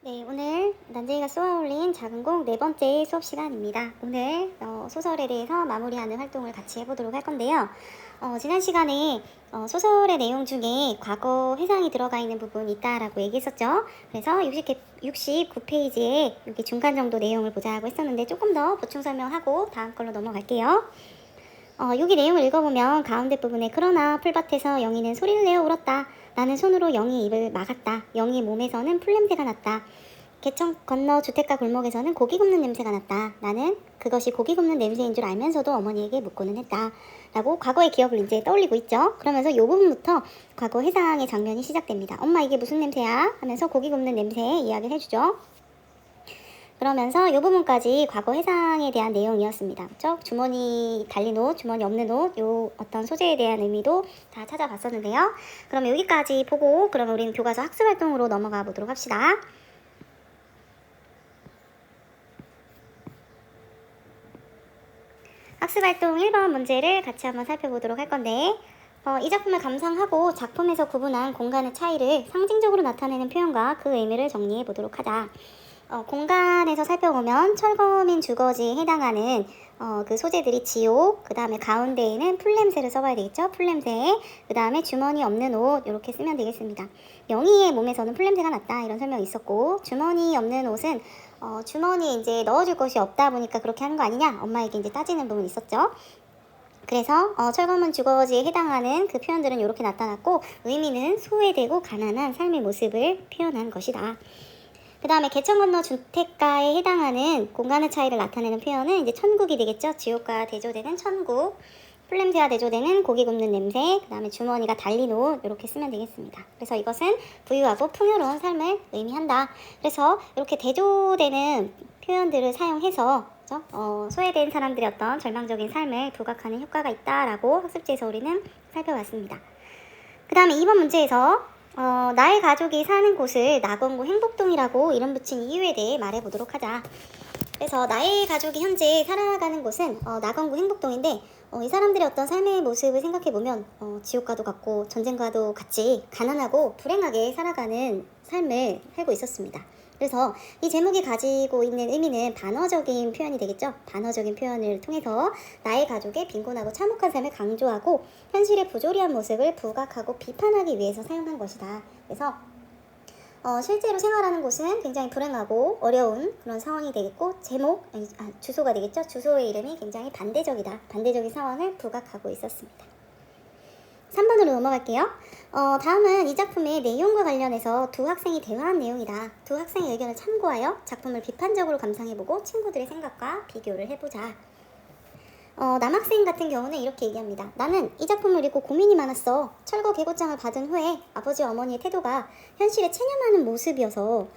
네, 오늘 난쟁이가 쏘아올린 작은 공 네 번째 수업 시간입니다. 오늘 소설에 대해서 마무리하는 활동을 같이 해보도록 할 건데요. 지난 시간에 소설의 내용 중에 과거 회상이 들어가 있는 부분이 있다라고 얘기했었죠. 그래서 69페이지에 여기 중간 정도 내용을 보자고 했었는데 조금 더 보충 설명하고 다음 걸로 넘어갈게요. 여기 내용을 읽어보면 가운데 부분에 그러나 풀밭에서 영희는 소리를 내어 울었다. 나는 손으로 영희 입을 막았다. 영희 몸에서는 풀냄새가 났다. 개천 건너 주택가 골목에서는 고기 굽는 냄새가 났다. 나는 그것이 고기 굽는 냄새인 줄 알면서도 어머니에게 묻고는 했다. 라고 과거의 기억을 이제 떠올리고 있죠. 그러면서 이 부분부터 과거 해상의 장면이 시작됩니다. 엄마 이게 무슨 냄새야? 하면서 고기 굽는 냄새 이야기를 해주죠. 그러면서 이 부분까지 과거 해상에 대한 내용이었습니다. 그렇죠? 주머니 달린 옷, 주머니 없는 옷, 요 어떤 소재에 대한 의미도 다 찾아봤었는데요. 그럼 여기까지 보고 그러면 우리는 교과서 학습활동으로 넘어가 보도록 합시다. 학습활동 1번 문제를 같이 한번 살펴보도록 할 건데 이 작품을 감상하고 작품에서 구분한 공간의 차이를 상징적으로 나타내는 표현과 그 의미를 정리해 보도록 하자. 공간에서 살펴보면 철거민 주거지에 해당하는 그 소재들이 지옥, 그 다음에 가운데에는 풀냄새를 써봐야 되겠죠. 풀냄새, 그 다음에 주머니 없는 옷 이렇게 쓰면 되겠습니다. 영희의 몸에서는 풀냄새가 났다 이런 설명이 있었고, 주머니 없는 옷은 주머니에 이제 넣어줄 것이 없다 보니까 그렇게 하는 거 아니냐 엄마에게 이제 따지는 부분이 있었죠. 그래서 철거민 주거지에 해당하는 그 표현들은 이렇게 나타났고, 의미는 소외되고 가난한 삶의 모습을 표현한 것이다. 그 다음에 개천 건너 주택가에 해당하는 공간의 차이를 나타내는 표현은 이제 천국이 되겠죠. 지옥과 대조되는 천국, 풀냄새와 대조되는 고기 굽는 냄새, 그 다음에 주머니가 달린 옷 이렇게 쓰면 되겠습니다. 그래서 이것은 부유하고 풍요로운 삶을 의미한다. 그래서 이렇게 대조되는 표현들을 사용해서 소외된 사람들의 어떤 절망적인 삶을 부각하는 효과가 있다라고 학습지에서 우리는 살펴봤습니다. 그 다음에 2번 문제에서 나의 가족이 사는 곳을 낙원구 행복동이라고 이름 붙인 이유에 대해 말해보도록 하자. 그래서 나의 가족이 현재 살아가는 곳은 낙원구 행복동인데 이 사람들의 어떤 삶의 모습을 생각해보면 지옥과도 같고 전쟁과도 같이 가난하고 불행하게 살아가는 삶을 살고 있었습니다. 그래서 이 제목이 가지고 있는 의미는 반어적인 표현이 되겠죠. 반어적인 표현을 통해서 나의 가족의 빈곤하고 참혹한 삶을 강조하고 현실의 부조리한 모습을 부각하고 비판하기 위해서 사용한 것이다. 그래서 실제로 생활하는 곳은 굉장히 불행하고 어려운 그런 상황이 되겠고, 주소가 되겠죠. 주소의 이름이 굉장히 반대적이다. 반대적인 상황을 부각하고 있었습니다. 3번으로 넘어갈게요. 다음은 이 작품의 내용과 관련해서 두 학생이 대화한 내용이다. 두 학생의 의견을 참고하여 작품을 비판적으로 감상해보고 친구들의 생각과 비교를 해보자. 남학생 같은 경우는 이렇게 얘기합니다. 나는 이 작품을 읽고 고민이 많았어. 철거 개고장을 받은 후에 아버지 어머니의 태도가 현실에 체념하는 모습이어서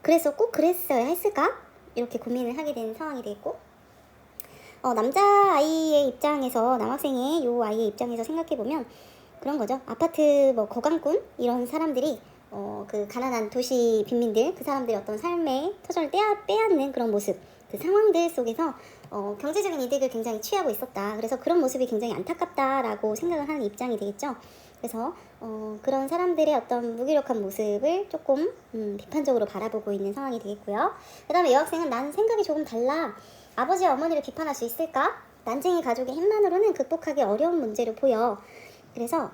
그래서 꼭 그랬어야 했을까? 이렇게 고민을 하게 된 상황이 되겠고, 남자아이의 입장에서, 남학생의 요 아이의 입장에서 생각해보면 그런 거죠. 아파트 거강꾼 이런 사람들이 그 가난한 도시 빈민들, 그 사람들의 어떤 삶의 터전을 빼앗는 그런 모습, 그 상황들 속에서 경제적인 이득을 굉장히 취하고 있었다. 그래서 그런 모습이 굉장히 안타깝다라고 생각을 하는 입장이 되겠죠. 그래서 그런 사람들의 어떤 무기력한 모습을 조금 비판적으로 바라보고 있는 상황이 되겠고요. 그 다음에 여학생은 나는 생각이 조금 달라. 아버지와 어머니를 비판할 수 있을까? 난쟁이 가족의 힘만으로는 극복하기 어려운 문제로 보여. 그래서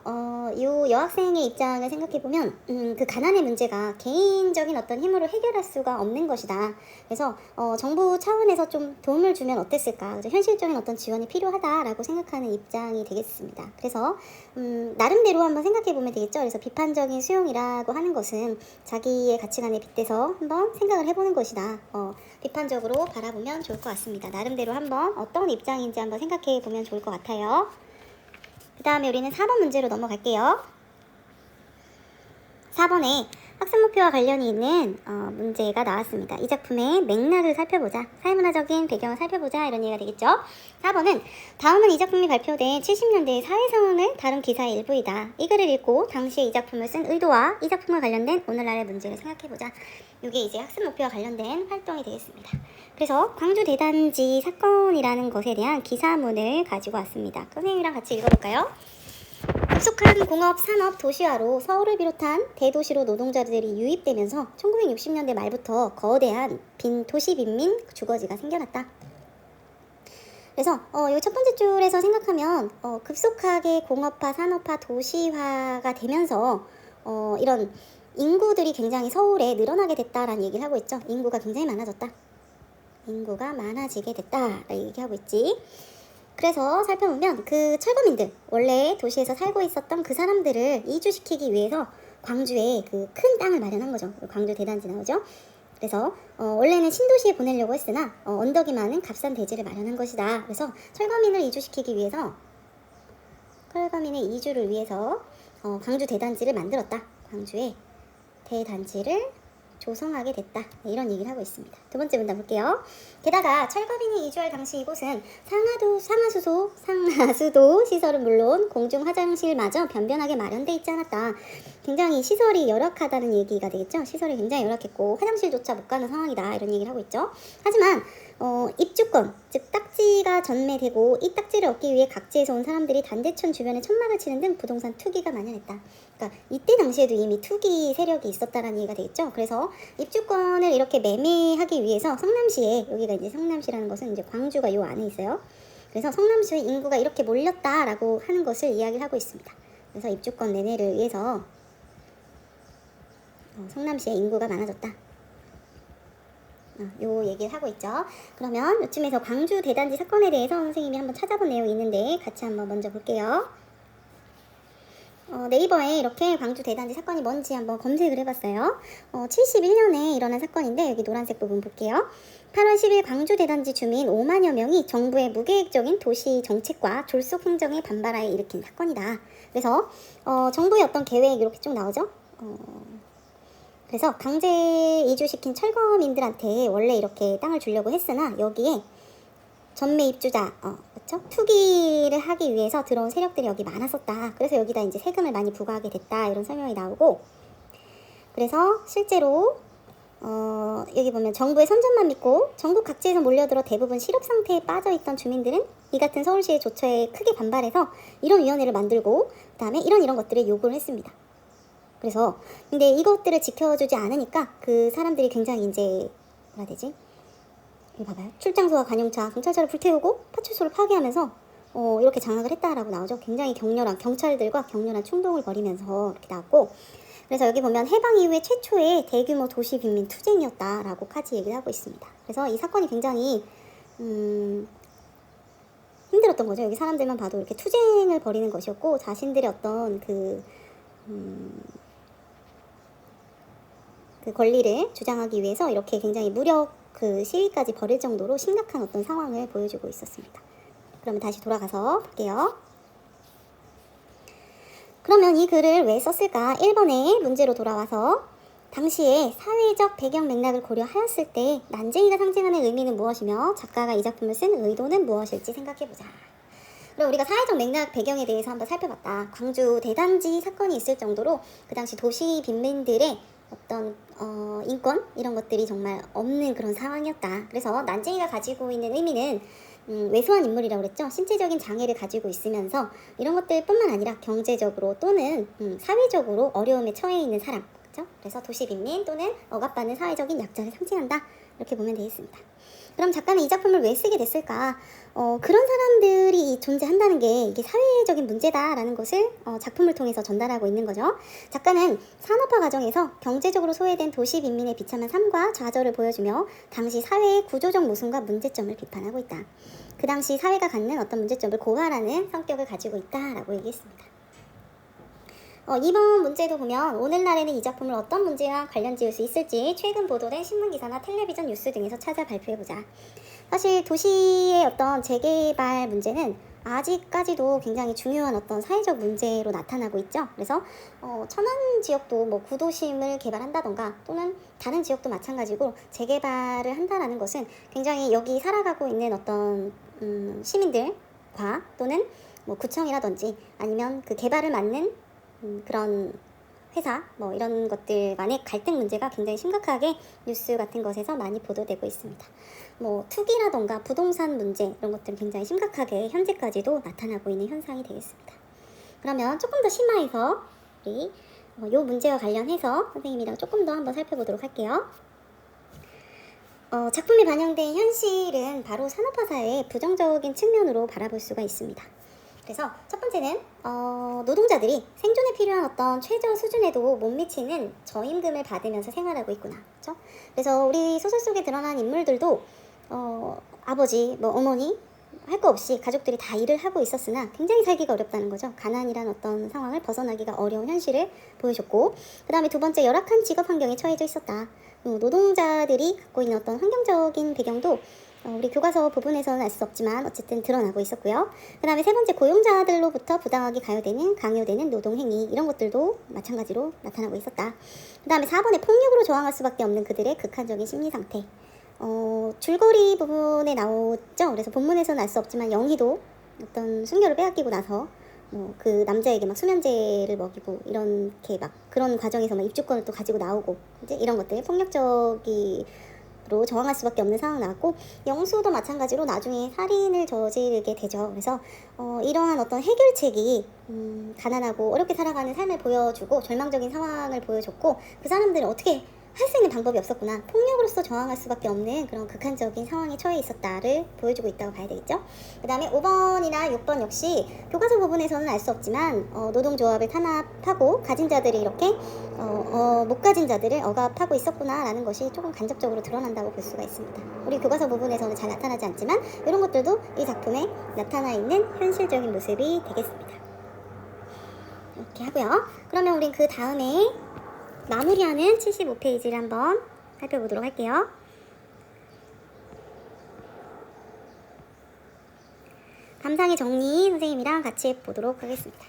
이 여학생의 입장을 생각해보면 그 가난의 문제가 개인적인 어떤 힘으로 해결할 수가 없는 것이다. 그래서 정부 차원에서 좀 도움을 주면 어땠을까? 그래서 현실적인 어떤 지원이 필요하다라고 생각하는 입장이 되겠습니다. 그래서 나름대로 한번 생각해보면 되겠죠. 그래서 비판적인 수용이라고 하는 것은 자기의 가치관에 빗대서 한번 생각을 해보는 것이다. 비판적으로 바라보면 좋을 것 같습니다. 나름대로 한번 어떤 입장인지 한번 생각해보면 좋을 것 같아요. 그 다음에 우리는 4번 문제로 넘어갈게요. 4번에 학습 목표와 관련이 있는 문제가 나왔습니다. 이 작품의 맥락을 살펴보자. 사회문화적인 배경을 살펴보자. 이런 얘기가 되겠죠. 4번은 다음은 이 작품이 발표된 70년대의 사회 상황을 다룬 기사의 일부이다. 이 글을 읽고 당시에 이 작품을 쓴 의도와 이 작품과 관련된 오늘날의 문제를 생각해보자. 이게 이제 학습 목표와 관련된 활동이 되겠습니다. 그래서 광주 대단지 사건이라는 것에 대한 기사문을 가지고 왔습니다. 선생님이랑 같이 읽어볼까요? 급속한 공업, 산업, 도시화로 서울을 비롯한 대도시로 노동자들이 유입되면서 1960년대 말부터 거대한 도시 빈민 주거지가 생겨났다. 그래서 이 첫 번째 줄에서 생각하면 급속하게 공업화, 산업화, 도시화가 되면서 이런 인구들이 굉장히 서울에 늘어나게 됐다라는 얘기를 하고 있죠. 인구가 굉장히 많아졌다. 인구가 많아지게 됐다라는 얘기하고 있지. 그래서 살펴보면 그 철거민들, 원래 도시에서 살고 있었던 그 사람들을 이주시키기 위해서 광주에 그 큰 땅을 마련한 거죠. 광주 대단지 나오죠. 그래서 원래는 신도시에 보내려고 했으나 언덕이 많은 값싼 대지를 마련한 것이다. 그래서 철거민을 이주시키기 위해서, 철거민의 이주를 위해서 광주 대단지를 만들었다. 광주에 대단지를 조성하게 됐다. 네, 이런 얘기를 하고 있습니다. 두 번째 문단 볼게요. 게다가 철거민이 이주할 당시 이곳은 상하수도 시설은 물론 공중 화장실마저 변변하게 마련돼 있지 않았다. 굉장히 시설이 열악하다는 얘기가 되겠죠. 시설이 굉장히 열악했고 화장실조차 못 가는 상황이다. 이런 얘기를 하고 있죠. 하지만 입주권, 즉 딱지가 전매되고 이 딱지를 얻기 위해 각지에서 온 사람들이 단대천 주변에 천막을 치는 등 부동산 투기가 만연했다. 그러니까 이때 당시에도 이미 투기 세력이 있었다라는 얘기가 되겠죠. 그래서 입주권을 이렇게 매매하기 위해서 성남시에, 여기가 이제 성남시라는 것은 이제 광주가 요 안에 있어요. 그래서 성남시의 인구가 이렇게 몰렸다라고 하는 것을 이야기를 하고 있습니다. 그래서 입주권 매매를 위해서 성남시의 인구가 많아졌다. 요 얘기를 하고 있죠. 그러면 이쯤에서 광주 대단지 사건에 대해서 선생님이 한번 찾아본 내용이 있는데 같이 한번 먼저 볼게요. 네이버에 이렇게 광주 대단지 사건이 뭔지 한번 검색을 해봤어요. 71년에 일어난 사건인데 여기 노란색 부분 볼게요. 8월 10일 광주 대단지 주민 5만여 명이 정부의 무계획적인 도시 정책과 졸속 행정에 반발하여 일으킨 사건이다. 그래서 정부의 어떤 계획 이렇게 쭉 나오죠. 그래서 강제 이주시킨 철거민들한테 원래 이렇게 땅을 주려고 했으나 여기에 전매 입주자, 그렇죠? 투기를 하기 위해서 들어온 세력들이 여기 많았었다. 그래서 여기다 이제 세금을 많이 부과하게 됐다. 이런 설명이 나오고, 그래서 실제로 여기 보면 정부의 선전만 믿고 전국 각지에서 몰려들어 대부분 실업 상태에 빠져있던 주민들은 이 같은 서울시의 조처에 크게 반발해서 이런 위원회를 만들고 그 다음에 이런 것들을 요구를 했습니다. 그래서 근데 이것들을 지켜주지 않으니까 그 사람들이 굉장히 이제 뭐라 해야 되지? 이거 봐봐요. 출장소와 관용차, 경찰차를 불태우고 파출소를 파괴하면서 이렇게 장악을 했다라고 나오죠. 굉장히 격렬한 경찰들과 격렬한 충동을 벌이면서 이렇게 나왔고, 그래서 여기 보면 해방 이후에 최초의 대규모 도시 빈민 투쟁이었다라고까지 얘기를 하고 있습니다. 그래서 이 사건이 굉장히 힘들었던 거죠. 여기 사람들만 봐도 이렇게 투쟁을 벌이는 것이었고 자신들의 어떤 그 권리를 주장하기 위해서 이렇게 굉장히 무력 그 시위까지 벌일 정도로 심각한 어떤 상황을 보여주고 있었습니다. 그러면 다시 돌아가서 볼게요. 그러면 이 글을 왜 썼을까? 1번의 문제로 돌아와서 당시에 사회적 배경 맥락을 고려하였을 때 난쟁이가 상징하는 의미는 무엇이며 작가가 이 작품을 쓴 의도는 무엇일지 생각해보자. 그럼 우리가 사회적 맥락 배경에 대해서 한번 살펴봤다. 광주 대단지 사건이 있을 정도로 그 당시 도시 빈민들의 어떤 인권 이런 것들이 정말 없는 그런 상황이었다. 그래서 난쟁이가 가지고 있는 의미는 왜소한 인물이라고 그랬죠. 신체적인 장애를 가지고 있으면서 이런 것들 뿐만 아니라 경제적으로 또는 사회적으로 어려움에 처해 있는 사람, 그렇죠? 그래서 도시 빈민 또는 억압받는 사회적인 약자를 상징한다. 이렇게 보면 되겠습니다. 그럼 작가는 이 작품을 왜 쓰게 됐을까? 그런 사람들이 존재한다는 게 이게 사회적인 문제다라는 것을 작품을 통해서 전달하고 있는 거죠. 작가는 산업화 과정에서 경제적으로 소외된 도시 빈민의 비참한 삶과 좌절을 보여주며 당시 사회의 구조적 모순과 문제점을 비판하고 있다. 그 당시 사회가 갖는 어떤 문제점을 고발하는 성격을 가지고 있다라고 얘기했습니다. 2번 문제도 보면 오늘날에는 이 작품을 어떤 문제와 관련 지을 수 있을지 최근 보도된 신문기사나 텔레비전 뉴스 등에서 찾아 발표해보자. 사실 도시의 어떤 재개발 문제는 아직까지도 굉장히 중요한 어떤 사회적 문제로 나타나고 있죠. 그래서 천안 지역도 뭐 구도심을 개발한다던가 또는 다른 지역도 마찬가지고 재개발을 한다라는 것은 굉장히 여기 살아가고 있는 어떤 시민들과 또는 뭐 구청이라든지 아니면 그 개발을 맡는 그런 회사 뭐 이런 것들 간의 갈등 문제가 굉장히 심각하게 뉴스 같은 것에서 많이 보도되고 있습니다. 뭐 투기라던가 부동산 문제 이런 것들은 굉장히 심각하게 현재까지도 나타나고 있는 현상이 되겠습니다. 그러면 조금 더 심화해서 우리 요 문제와 관련해서 선생님이랑 조금 더 한번 살펴보도록 할게요. 작품에 반영된 현실은 바로 산업화 사회의 부정적인 측면으로 바라볼 수가 있습니다. 그래서 첫 번째는 노동자들이 생존에 필요한 어떤 최저 수준에도 못 미치는 저임금을 받으면서 생활하고 있구나. 그렇죠? 그래서 우리 소설 속에 드러난 인물들도 아버지, 어머니 할 거 없이 가족들이 다 일을 하고 있었으나 굉장히 살기가 어렵다는 거죠. 가난이란 어떤 상황을 벗어나기가 어려운 현실을 보여줬고, 그 다음에 두 번째, 열악한 직업 환경에 처해져 있었다. 노동자들이 갖고 있는 어떤 환경적인 배경도 우리 교과서 부분에서는 알 수 없지만 어쨌든 드러나고 있었고요. 그 다음에 세 번째, 고용자들로부터 부당하게 강요되는 노동행위, 이런 것들도 마찬가지로 나타나고 있었다. 그 다음에 4번에 폭력으로 저항할 수밖에 없는 그들의 극한적인 심리 상태. 줄거리 부분에 나오죠. 그래서 본문에서는 알 수 없지만 영희도 어떤 순결을 빼앗기고 나서 그 남자에게 막 수면제를 먹이고 이렇게 막 그런 과정에서 막 입주권을 또 가지고 나오고 이제 이런 것들 폭력적으로 저항할 수밖에 없는 상황 나왔고, 영수도 마찬가지로 나중에 살인을 저지르게 되죠. 그래서 이러한 어떤 해결책이 가난하고 어렵게 살아가는 삶을 보여주고 절망적인 상황을 보여줬고, 그 사람들은 어떻게 할 수 있는 방법이 없었구나, 폭력으로서 저항할 수밖에 없는 그런 극한적인 상황에 처해 있었다를 보여주고 있다고 봐야 되겠죠. 그 다음에 5번이나 6번 역시 교과서 부분에서는 알 수 없지만 노동조합을 탄압하고 가진 자들이 이렇게 못 가진 자들을 억압하고 있었구나 라는 것이 조금 간접적으로 드러난다고 볼 수가 있습니다. 우리 교과서 부분에서는 잘 나타나지 않지만 이런 것들도 이 작품에 나타나 있는 현실적인 모습이 되겠습니다. 이렇게 하고요. 그러면 우린 그 다음에 마무리하는 75페이지를 한번 살펴보도록 할게요. 감상의 정리 선생님이랑 같이 보도록 하겠습니다.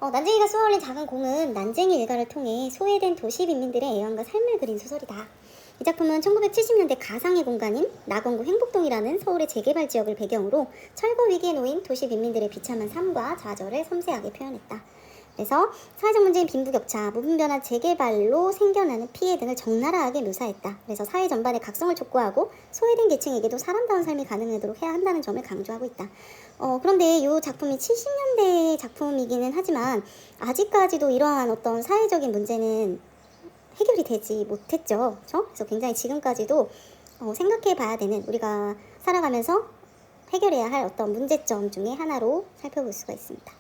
난쟁이가 쏘아올린 작은 공은 난쟁이 일가를 통해 소외된 도시 빈민들의 애환과 삶을 그린 소설이다. 이 작품은 1970년대 가상의 공간인 낙원구 행복동이라는 서울의 재개발 지역을 배경으로 철거 위기에 놓인 도시 빈민들의 비참한 삶과 좌절을 섬세하게 표현했다. 그래서 사회적 문제인 빈부격차, 무분별한 재개발로 생겨나는 피해 등을 적나라하게 묘사했다. 그래서 사회 전반의 각성을 촉구하고 소외된 계층에게도 사람다운 삶이 가능하도록 해야 한다는 점을 강조하고 있다. 그런데 이 작품이 70년대 작품이기는 하지만 아직까지도 이러한 어떤 사회적인 문제는 해결이 되지 못했죠. 그렇죠? 그래서 굉장히 지금까지도 생각해 봐야 되는, 우리가 살아가면서 해결해야 할 어떤 문제점 중에 하나로 살펴볼 수가 있습니다.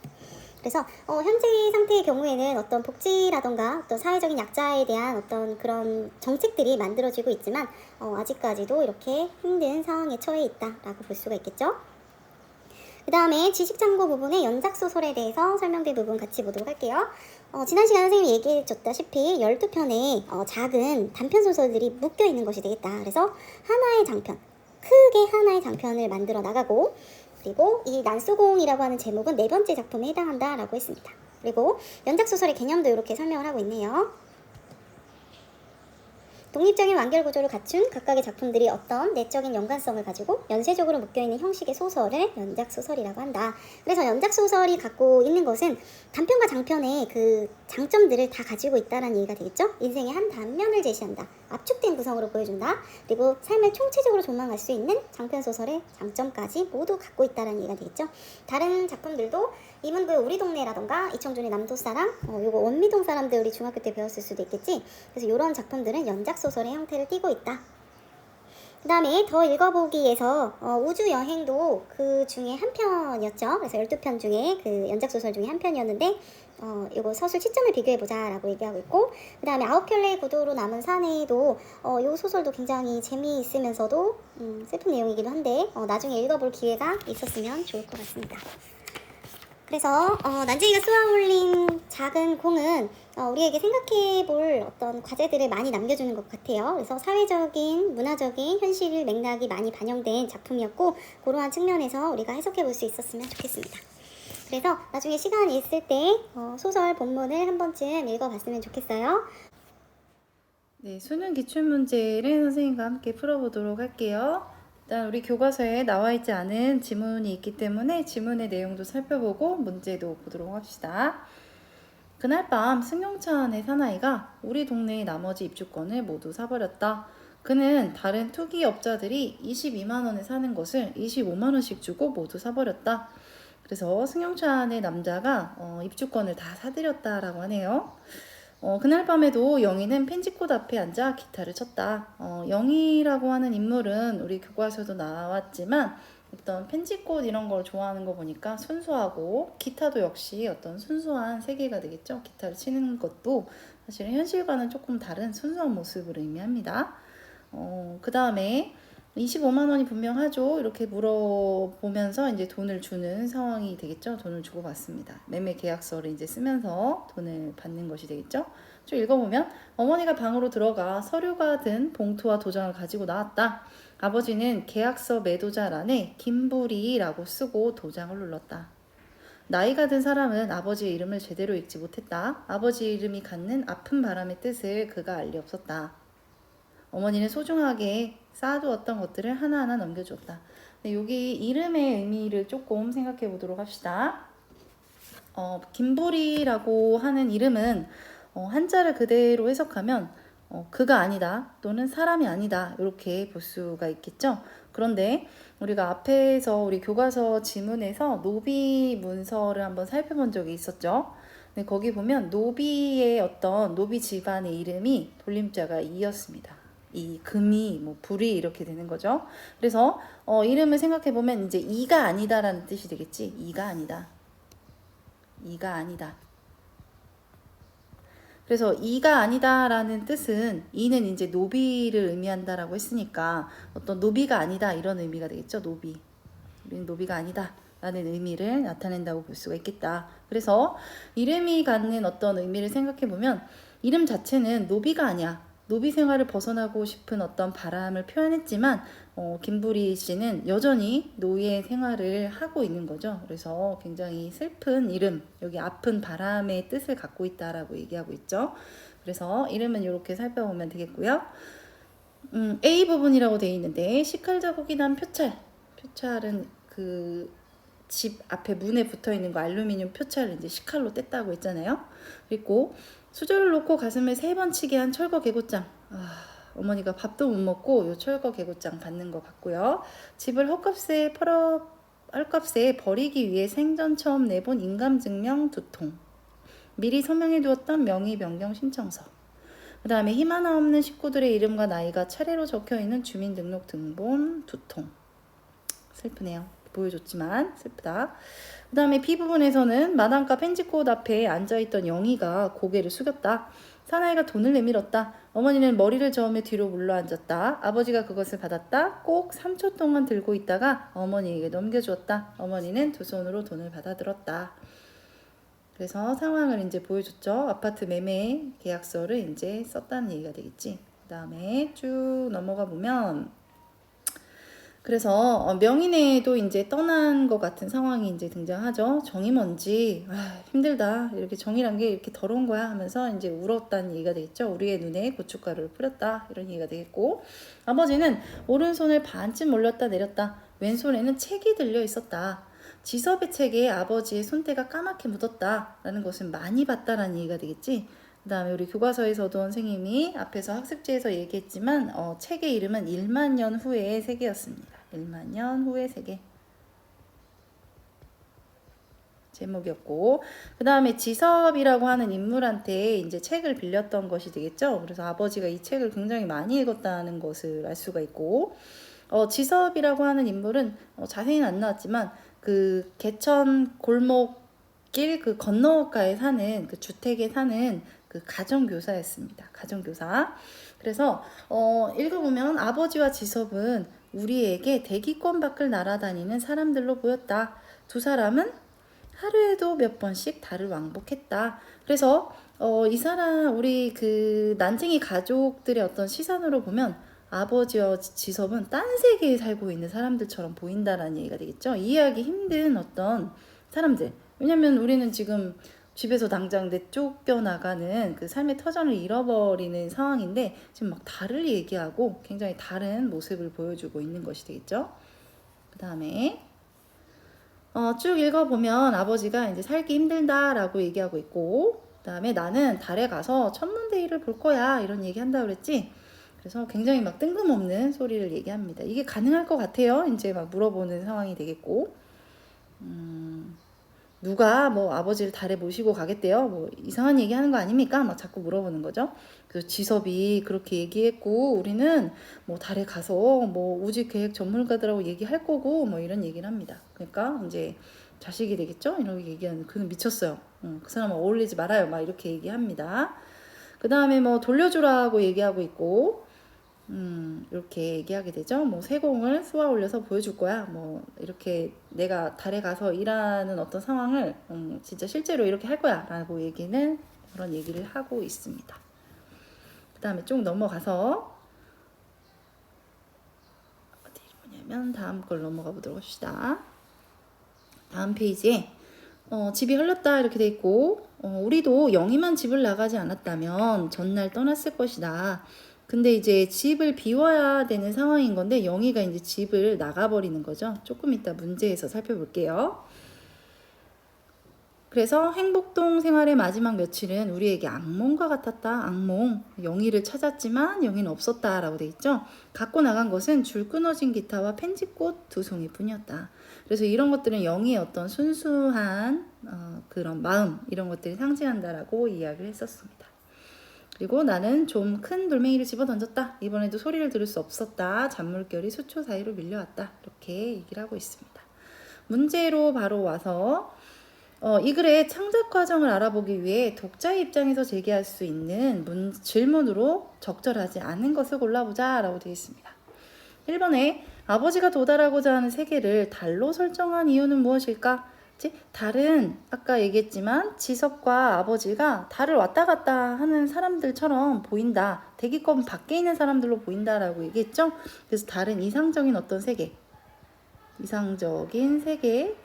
그래서 현재 상태의 경우에는 어떤 복지라던가 어떤 사회적인 약자에 대한 어떤 그런 정책들이 만들어지고 있지만 아직까지도 이렇게 힘든 상황에 처해 있다라고 볼 수가 있겠죠. 그 다음에 지식참고 부분의 연작소설에 대해서 설명된 부분 같이 보도록 할게요. 지난 시간에 선생님이 얘기해줬다시피 12편의 작은 단편소설들이 묶여있는 것이 되겠다. 그래서 하나의 장편, 크게 하나의 장편을 만들어 나가고, 그리고 이 난소공이라고 하는 제목은 4번째 작품에 해당한다라고 했습니다. 그리고 연작소설의 개념도 이렇게 설명을 하고 있네요. 독립적인 완결구조를 갖춘 각각의 작품들이 어떤 내적인 연관성을 가지고 연쇄적으로 묶여있는 형식의 소설을 연작소설이라고 한다. 그래서 연작소설이 갖고 있는 것은 단편과 장편의 그 장점들을 다 가지고 있다는 얘기가 되겠죠. 인생의 한 단면을 제시한다. 압축된 구성으로 보여준다. 그리고 삶을 총체적으로 조망할 수 있는 장편소설의 장점까지 모두 갖고 있다는 얘기가 되겠죠. 다른 작품들도 이문그 우리 동네라던가 이청준의 남도사랑, 요거 원미동 사람들 우리 중학교 때 배웠을 수도 있겠지. 그래서 이런 작품들은 연작소설의 형태를 띠고 있다. 그 다음에 더 읽어보기에서 우주여행도 그 중에 한 편이었죠. 그래서 12편 중에 그 연작소설 중에 한 편이었는데 이거 서술 시점을 비교해보자 라고 얘기하고 있고, 그 다음에 9켤레의 구도로 남은 사내도 이 소설도 굉장히 재미있으면서도 슬픈 내용이기도 한데 나중에 읽어볼 기회가 있었으면 좋을 것 같습니다. 그래서 난쟁이가 쏘아올린 작은 공은 우리에게 생각해볼 어떤 과제들을 많이 남겨주는 것 같아요. 그래서 사회적인, 문화적인 현실 맥락이 많이 반영된 작품이었고, 그러한 측면에서 우리가 해석해볼 수 있었으면 좋겠습니다. 그래서 나중에 시간이 있을 때 소설 본문을 한 번쯤 읽어봤으면 좋겠어요. 네, 수능 기출문제를 선생님과 함께 풀어보도록 할게요. 일단 우리 교과서에 나와 있지 않은 지문이 있기 때문에 지문의 내용도 살펴보고 문제도 보도록 합시다. 그날 밤 승용차 안의 사나이가 우리 동네의 나머지 입주권을 모두 사버렸다. 그는 다른 투기업자들이 22만원에 사는 것을 25만원씩 주고 모두 사버렸다. 그래서 승용차안의 남자가 입주권을 다 사들였다라고 하네요. 그날 밤에도 영희는 펜지꽃 앞에 앉아 기타를 쳤다. 영희라고 하는 인물은 우리 교과서도 나왔지만 어떤 펜지꽃 이런 걸 좋아하는 거 보니까 순수하고, 기타도 역시 어떤 순수한 세계가 되겠죠. 기타를 치는 것도 사실은 현실과는 조금 다른 순수한 모습을 의미합니다. 그 다음에 25만 원이 분명하죠. 이렇게 물어보면서 이제 돈을 주는 상황이 되겠죠. 돈을 주고 받습니다. 매매 계약서를 이제 쓰면서 돈을 받는 것이 되겠죠. 쭉 읽어보면 어머니가 방으로 들어가 서류가 든 봉투와 도장을 가지고 나왔다. 아버지는 계약서 매도자란에 김부리라고 쓰고 도장을 눌렀다. 나이가 든 사람은 아버지의 이름을 제대로 읽지 못했다. 아버지 이름이 갖는 아픈 바람의 뜻을 그가 알리 없었다. 어머니는 소중하게 쌓아두었던 것들을 하나하나 넘겨주었다. 네, 여기 이름의 의미를 조금 생각해 보도록 합시다. 김보리라고 하는 이름은 한자를 그대로 해석하면 그가 아니다 또는 사람이 아니다 이렇게 볼 수가 있겠죠. 그런데 우리가 앞에서 우리 교과서 지문에서 노비 문서를 한번 살펴본 적이 있었죠. 네, 거기 보면 노비의 어떤 노비 집안의 이름이 돌림자가 이였습니다. 이 금이 뭐 불이 이렇게 되는 거죠. 그래서 이름을 생각해 보면 이제 이가 아니다라는 뜻이 되겠지. 이가 아니다. 이가 아니다. 그래서 이가 아니다라는 뜻은 이는 이제 노비를 의미한다라고 했으니까 어떤 노비가 아니다 이런 의미가 되겠죠. 노비. 우리는 노비가 아니다 라는 의미를 나타낸다고 볼 수가 있겠다. 그래서 이름이 갖는 어떤 의미를 생각해 보면 이름 자체는 노비가 아니야. 노비 생활을 벗어나고 싶은 어떤 바람을 표현했지만 김부리 씨는 여전히 노예 생활을 하고 있는 거죠. 그래서 굉장히 슬픈 이름, 여기 아픈 바람의 뜻을 갖고 있다라고 얘기하고 있죠. 그래서 이름은 이렇게 살펴보면 되겠고요. A 부분이라고 되어 있는데 식칼 자국이 난 표찰. 표찰은 그 집 앞에 문에 붙어 있는 거 알루미늄 표찰을 이제 식칼로 뗐다고 했잖아요. 그리고 수저를 놓고 가슴을 3번 치게 한 철거 개고장. 어머니가 밥도 못 먹고 요 철거 개고장 받는 것 같고요. 집을 헐값에 버리기 위해 생전 처음 내본 인감증명 2통. 미리 서명해 두었던 명의 변경 신청서. 그 다음에 힘 하나 없는 식구들의 이름과 나이가 차례로 적혀있는 주민등록 등본 2통. 슬프네요. 보여줬지만 슬프다. 그 다음에 B 부분에서는 마당가 펜지꽃 앞에 앉아있던 영희가 고개를 숙였다. 사나이가 돈을 내밀었다. 어머니는 머리를 저으며 뒤로 물러앉았다. 아버지가 그것을 받았다. 꼭 3초 동안 들고 있다가 어머니에게 넘겨주었다. 어머니는 두 손으로 돈을 받아들었다. 그래서 상황을 이제 보여줬죠. 아파트 매매 계약서를 이제 썼다는 얘기가 되겠지. 그 다음에 쭉 넘어가 보면 그래서 명인회도 이제 떠난 것 같은 상황이 이제 등장하죠. 정이 뭔지 힘들다. 이렇게 정이란 게 이렇게 더러운 거야 하면서 이제 울었다는 얘기가 되겠죠. 우리의 눈에 고춧가루를 뿌렸다 이런 얘기가 되겠고, 아버지는 오른손을 반쯤 올렸다 내렸다. 왼손에는 책이 들려 있었다. 지섭의 책에 아버지의 손때가 까맣게 묻었다라는 것은 많이 봤다라는 얘기가 되겠지. 그 다음에 우리 교과서에서도 선생님이 앞에서 학습지에서 얘기했지만 책의 이름은 1만 년 후의 세계였습니다. 1만 년 후의 세계 제목이었고, 그 다음에 지섭이라고 하는 인물한테 이제 책을 빌렸던 것이 되겠죠. 그래서 아버지가 이 책을 굉장히 많이 읽었다는 것을 알 수가 있고, 지섭이라고 하는 인물은 자세히는 안 나왔지만 그 개천 골목길 그 건너가에 사는 그 주택에 사는 그 가정교사였습니다. 가정교사. 그래서 읽어보면 아버지와 지섭은 우리에게 대기권 밖을 날아다니는 사람들로 보였다. 두 사람은 하루에도 몇 번씩 달을 왕복했다. 그래서 이 사람 우리 그 난쟁이 가족들의 어떤 시선으로 보면 아버지와 지섭은 딴 세계에 살고 있는 사람들처럼 보인다라는 얘기가 되겠죠. 이해하기 힘든 어떤 사람들. 왜냐면 우리는 지금 집에서 당장 내쫓겨나가는 그 삶의 터전을 잃어버리는 상황인데 지금 막 달을 얘기하고 굉장히 다른 모습을 보여주고 있는 것이 되겠죠. 그 다음에 쭉 읽어보면 아버지가 이제 살기 힘들다라고 얘기하고 있고, 그 다음에 나는 달에 가서 천문대회를 볼 거야 이런 얘기 한다고 그랬지. 그래서 굉장히 막 뜬금없는 소리를 얘기합니다. 이게 가능할 것 같아요? 이제 막 물어보는 상황이 되겠고, 누가 뭐 아버지를 달에 모시고 가겠대요. 뭐 이상한 얘기 하는 거 아닙니까? 막 자꾸 물어보는 거죠. 그래서 지섭이 그렇게 얘기했고 우리는 뭐 달에 가서 뭐 우주 계획 전문가들하고 얘기할 거고 뭐 이런 얘기를 합니다. 그러니까 이제 자식이 되겠죠? 이렇게 얘기하는 그는 미쳤어요. 그 사람은 어울리지 말아요. 막 이렇게 얘기합니다. 그 다음에 뭐 돌려주라고 얘기하고 있고 이렇게 얘기하게 되죠. 뭐 세공을 쏘아 올려서 보여줄 거야. 뭐 이렇게 내가 달에 가서 일하는 어떤 상황을 진짜 실제로 이렇게 할 거야. 라고 그런 얘기를 하고 있습니다. 그 다음에 쭉 넘어가서 어디로 보냐면 다음 걸 넘어가 보도록 합시다. 다음 페이지에 집이 흘렀다 이렇게 돼 있고 우리도 영희만 집을 나가지 않았다면 전날 떠났을 것이다. 근데 이제 집을 비워야 되는 상황인 건데 영희가 이제 집을 나가버리는 거죠. 조금 이따 문제에서 살펴볼게요. 그래서 행복동 생활의 마지막 며칠은 우리에게 악몽과 같았다. 악몽. 영희를 찾았지만 영희는 없었다 라고 돼 있죠. 갖고 나간 것은 줄 끊어진 기타와 펜지꽃 2송이 뿐이었다. 그래서 이런 것들은 영희의 어떤 순수한 그런 마음 이런 것들이 상징한다라고 이야기를 했었습니다. 그리고 나는 좀 큰 돌멩이를 집어 던졌다. 이번에도 소리를 들을 수 없었다. 잔물결이 수초 사이로 밀려왔다. 이렇게 얘기를 하고 있습니다. 문제로 바로 와서 이 글의 창작 과정을 알아보기 위해 독자의 입장에서 제기할 수 있는 질문으로 적절하지 않은 것을 골라보자 라고 되어 있습니다. 1번에 아버지가 도달하고자 하는 세계를 달로 설정한 이유는 무엇일까? 달은 아까 얘기했지만 지섭과 아버지가 달을 왔다 갔다 하는 사람들처럼 보인다. 대기권 밖에 있는 사람들로 보인다라고 얘기했죠. 그래서 달은 이상적인 어떤 세계, 이상적인 세계,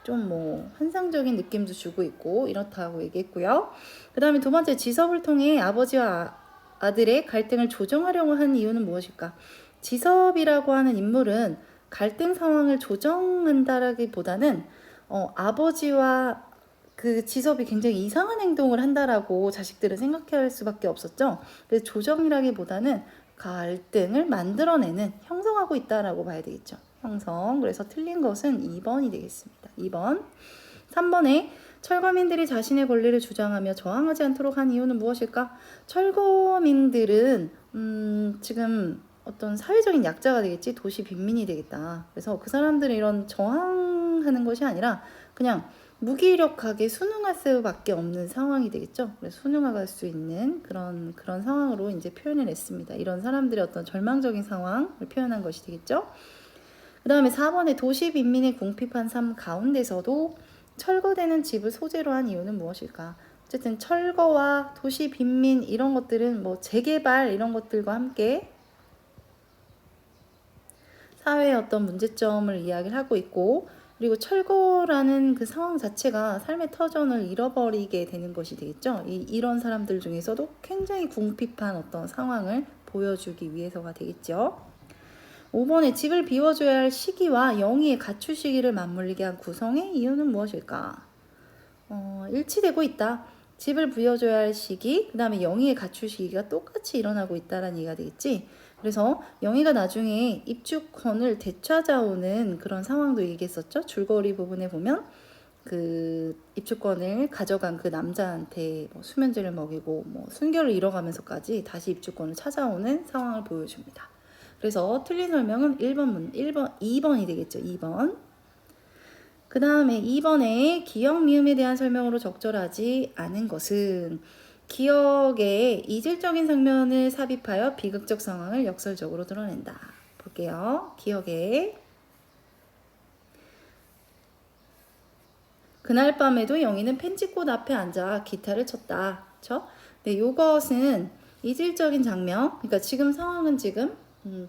좀 뭐 환상적인 느낌도 주고 있고 이렇다고 얘기했고요. 그 다음에 두 번째, 지섭을 통해 아버지와 아들의 갈등을 조정하려고 한 이유는 무엇일까? 지섭이라고 하는 인물은 갈등 상황을 조정한다라기보다는 아버지와 그 지섭이 굉장히 이상한 행동을 한다라고 자식들은 생각할 수밖에 없었죠. 그래서 조정이라기보다는 갈등을 만들어내는, 형성하고 있다라고 봐야 되겠죠. 형성. 그래서 틀린 것은 2번이 되겠습니다. 2번. 3번에 철거민들이 자신의 권리를 주장하며 저항하지 않도록 한 이유는 무엇일까? 철거민들은 지금 어떤 사회적인 약자가 되겠지, 도시 빈민이 되겠다. 그래서 그 사람들은 이런 저항하는 것이 아니라 그냥 무기력하게 순응할 수밖에 없는 상황이 되겠죠. 그래서 순응할 수 있는 그런 상황으로 이제 표현을 했습니다. 이런 사람들의 어떤 절망적인 상황을 표현한 것이 되겠죠. 그 다음에 4번에 도시 빈민의 궁핍한 삶 가운데서도 철거되는 집을 소재로 한 이유는 무엇일까? 어쨌든 철거와 도시 빈민 이런 것들은 뭐 재개발 이런 것들과 함께 사회의 어떤 문제점을 이야기를 하고 있고, 그리고 철거라는 그 상황 자체가 삶의 터전을 잃어버리게 되는 것이 되겠죠. 이런 사람들 중에서도 굉장히 궁핍한 어떤 상황을 보여주기 위해서가 되겠죠. 5번에 집을 비워줘야 할 시기와 영희의 가출 시기를 맞물리게 한 구성의 이유는 무엇일까? 일치되고 있다. 집을 비워줘야 할 시기, 그 다음에 영희의 가출 시기가 똑같이 일어나고 있다라는 얘기가 되겠지. 그래서 영희가 나중에 입주권을 되찾아오는 그런 상황도 얘기했었죠. 줄거리 부분에 보면 그 입주권을 가져간 그 남자한테 뭐 수면제를 먹이고 뭐 순결을 잃어가면서까지 다시 입주권을 찾아오는 상황을 보여줍니다. 그래서 틀린 설명은 2번이 되겠죠. 2번. 그 다음에 2번에 기억 미음에 대한 설명으로 적절하지 않은 것은 기억에 이질적인 장면을 삽입하여 비극적 상황을 역설적으로 드러낸다. 볼게요. 기억에 그날 밤에도 영희는 펜지꽃 앞에 앉아 기타를 쳤다. 그렇죠? 네, 이것은 이질적인 장면. 그러니까 지금 상황은 지금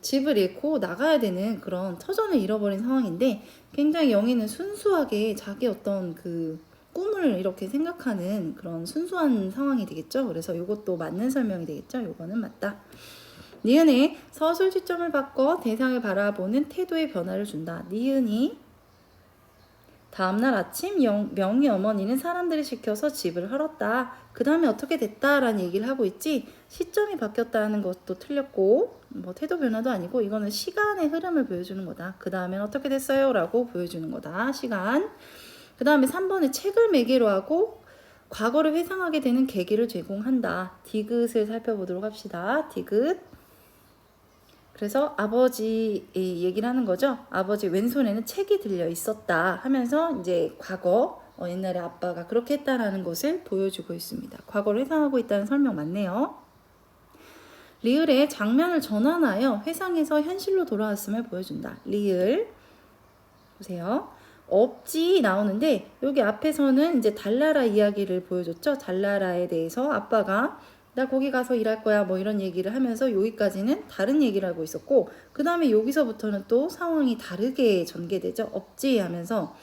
집을 잃고 나가야 되는 그런 터전을 잃어버린 상황인데 굉장히 영희는 순수하게 자기 어떤 그 꿈을 이렇게 생각하는 그런 순수한 상황이 되겠죠. 그래서 이것도 맞는 설명이 되겠죠. 이거는 맞다. 니은의 서술 시점을 바꿔 대상을 바라보는 태도의 변화를 준다. 니은이 다음날 아침 명희 어머니는 사람들을 시켜서 집을 헐었다. 그 다음에 어떻게 됐다라는 얘기를 하고 있지, 시점이 바뀌었다는 것도 틀렸고 뭐 태도 변화도 아니고 이거는 시간의 흐름을 보여주는 거다. 그 다음엔 어떻게 됐어요? 라고 보여주는 거다. 시간. 그 다음에 3번에 책을 매개로 하고 과거를 회상하게 되는 계기를 제공한다. 디귿을 살펴보도록 합시다. 디귿. 그래서 아버지 얘기를 하는 거죠. 아버지 왼손에는 책이 들려 있었다 하면서 이제 과거, 옛날에 아빠가 그렇게 했다라는 것을 보여주고 있습니다. 과거를 회상하고 있다는 설명 맞네요. 리을의 장면을 전환하여 회상에서 현실로 돌아왔음을 보여준다. 리을 보세요. 없지 나오는데 여기 앞에서는 이제 달나라 이야기를 보여줬죠. 달나라에 대해서 아빠가 나 거기 가서 일할 거야 뭐 이런 얘기를 하면서 여기까지는 다른 얘기를 하고 있었고, 그 다음에 여기서부터는 또 상황이 다르게 전개되죠. 없지 하면서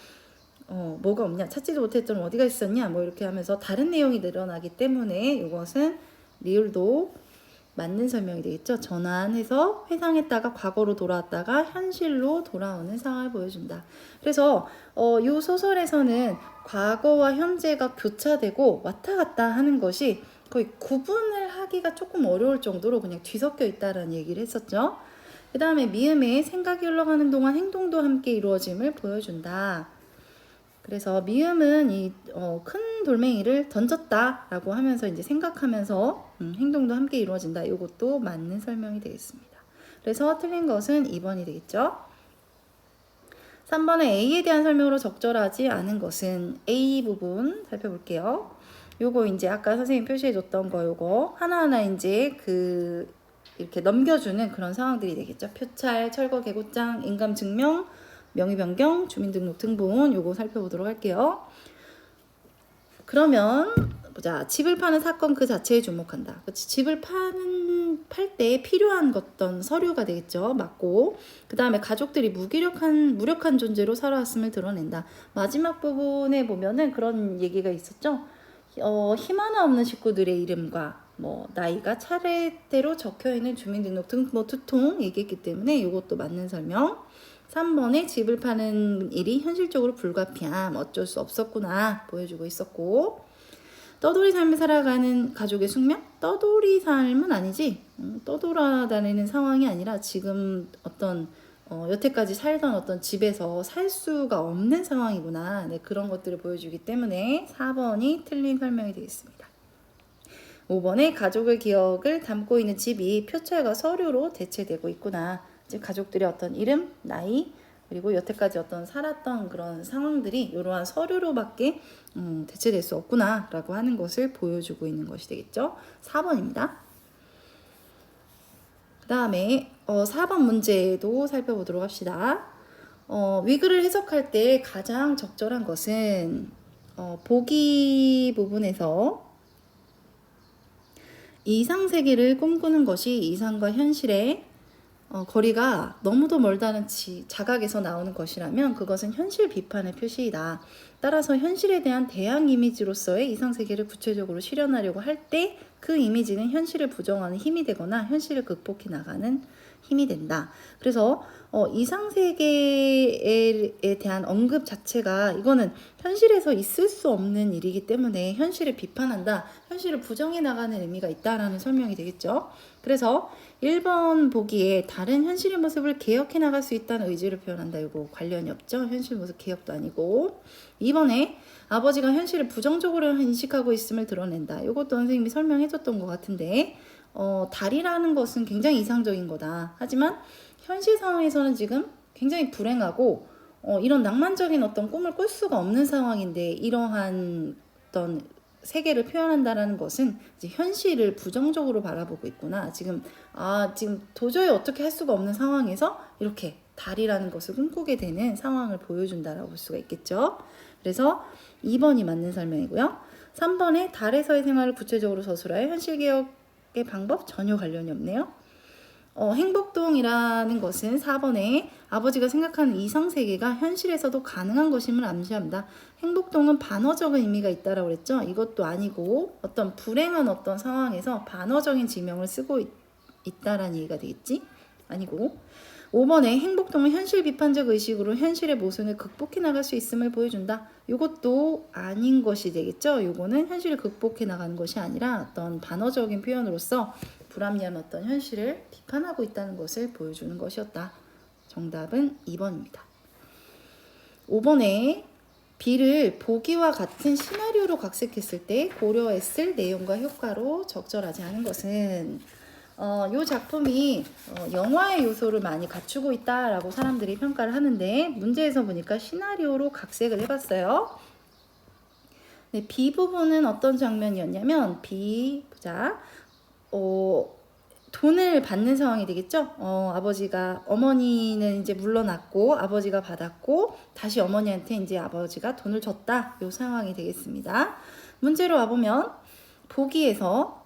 뭐가 없냐, 찾지도 못했던 어디가 있었냐 뭐 이렇게 하면서 다른 내용이 늘어나기 때문에 이것은 리을도 맞는 설명이 되겠죠. 전환해서 회상했다가 과거로 돌아왔다가 현실로 돌아오는 상황을 보여준다. 그래서 이 소설에서는 과거와 현재가 교차되고 왔다 갔다 하는 것이 거의 구분을 하기가 조금 어려울 정도로 그냥 뒤섞여 있다라는 얘기를 했었죠. 그 다음에 미음에 생각이 흘러가는 동안 행동도 함께 이루어짐을 보여준다. 그래서 미음은 이 큰 돌멩이를 던졌다라고 하면서 이제 생각하면서 행동도 함께 이루어진다. 이것도 맞는 설명이 되겠습니다. 그래서 틀린 것은 2번이 되겠죠. 3번에 A에 대한 설명으로 적절하지 않은 것은 A 부분 살펴볼게요. 요거 이제 아까 선생님 표시해줬던 거 요거 하나하나 이제 이렇게 넘겨주는 그런 상황들이 되겠죠. 표찰, 철거 개고장, 인감 증명, 명의 변경, 주민등록 등본 요거 살펴보도록 할게요. 그러면 보자. 집을 파는 사건 그 자체에 주목한다. 그렇지? 집을 팔 때 필요한 어떤 서류가 되겠죠. 맞고 그 다음에 가족들이 무력한 존재로 살아왔음을 드러낸다. 마지막 부분에 보면은 그런 얘기가 있었죠. 힘 하나 없는 식구들의 이름과 뭐 나이가 차례대로 적혀있는 주민등록 등본 두통 얘기했기 때문에 이것도 맞는 설명. 3번에 집을 파는 일이 현실적으로 불가피함, 어쩔 수 없었구나 보여주고 있었고, 떠돌이 삶을 살아가는 가족의 숙명? 떠돌이 삶은 아니지. 떠돌아다니는 상황이 아니라 지금 어떤 여태까지 살던 어떤 집에서 살 수가 없는 상황이구나. 네, 그런 것들을 보여주기 때문에 4번이 틀린 설명이 되겠습니다. 5번에 가족의 기억을 담고 있는 집이 표찰과 서류로 대체되고 있구나. 즉 가족들의 어떤 이름, 나이, 그리고 여태까지 어떤 살았던 그런 상황들이 이러한 서류로밖에 대체될 수 없구나 라고 하는 것을 보여주고 있는 것이 되겠죠. 4번입니다. 그 다음에 4번 문제도 살펴보도록 합시다. 위글을 해석할 때 가장 적절한 것은 보기 부분에서 이상세계를 꿈꾸는 것이 이상과 현실의 거리가 너무도 멀다는 자각에서 나오는 것이라면 그것은 현실 비판의 표시이다. 따라서 현실에 대한 대항 이미지로서의 이상세계를 구체적으로 실현하려고 할 때 그 이미지는 현실을 부정하는 힘이 되거나 현실을 극복해 나가는 힘이 된다. 그래서 이상세계에 대한 언급 자체가 이거는 현실에서 있을 수 없는 일이기 때문에 현실을 비판한다, 현실을 부정해 나가는 의미가 있다라는 설명이 되겠죠. 그래서 1번 보기에 다른 현실의 모습을 개혁해 나갈 수 있다는 의지를 표현한다. 이거 관련이 없죠. 현실 모습 개혁도 아니고. 2번에 아버지가 현실을 부정적으로 인식하고 있음을 드러낸다. 이것도 선생님이 설명해 줬던 것 같은데 달이라는 것은 굉장히 이상적인 거다. 하지만 현실 상황에서는 지금 굉장히 불행하고 이런 낭만적인 어떤 꿈을 꿀 수가 없는 상황인데 이러한 어떤 세계를 표현한다라는 것은 이제 현실을 부정적으로 바라보고 있구나. 지금 도저히 어떻게 할 수가 없는 상황에서 이렇게 달이라는 것을 꿈꾸게 되는 상황을 보여준다라고 볼 수가 있겠죠. 그래서 2번이 맞는 설명이고요. 3번에 달에서의 생활을 구체적으로 서술하여 현실개혁의 방법 전혀 관련이 없네요. 행복동이라는 것은 4번에 아버지가 생각하는 이상세계가 현실에서도 가능한 것임을 암시합니다. 행복동은 반어적인 의미가 있다라고 그랬죠. 이것도 아니고 어떤 불행한 어떤 상황에서 반어적인 지명을 쓰고 있다라는 얘기가 되겠지. 아니고 5번에 행복동은 현실 비판적 의식으로 현실의 모순을 극복해 나갈 수 있음을 보여준다. 이것도 아닌 것이 되겠죠. 이거는 현실을 극복해 나가는 것이 아니라 어떤 반어적인 표현으로서 불합리한 어떤 현실을 비판하고 있다는 것을 보여주는 것이었다. 정답은 2번입니다. 5번에 B를 보기와 같은 시나리오로 각색했을 때 고려했을 내용과 효과로 적절하지 않은 것은 이 작품이 영화의 요소를 많이 갖추고 있다라고 사람들이 평가를 하는데 문제에서 보니까 시나리오로 각색을 해봤어요. 네, B 부분은 어떤 장면이었냐면 B 보자. 돈을 받는 상황이 되겠죠. 아버지가 어머니는 이제 물러났고 아버지가 받았고 다시 어머니한테 이제 아버지가 돈을 줬다. 요 상황이 되겠습니다. 문제로 와보면 보기에서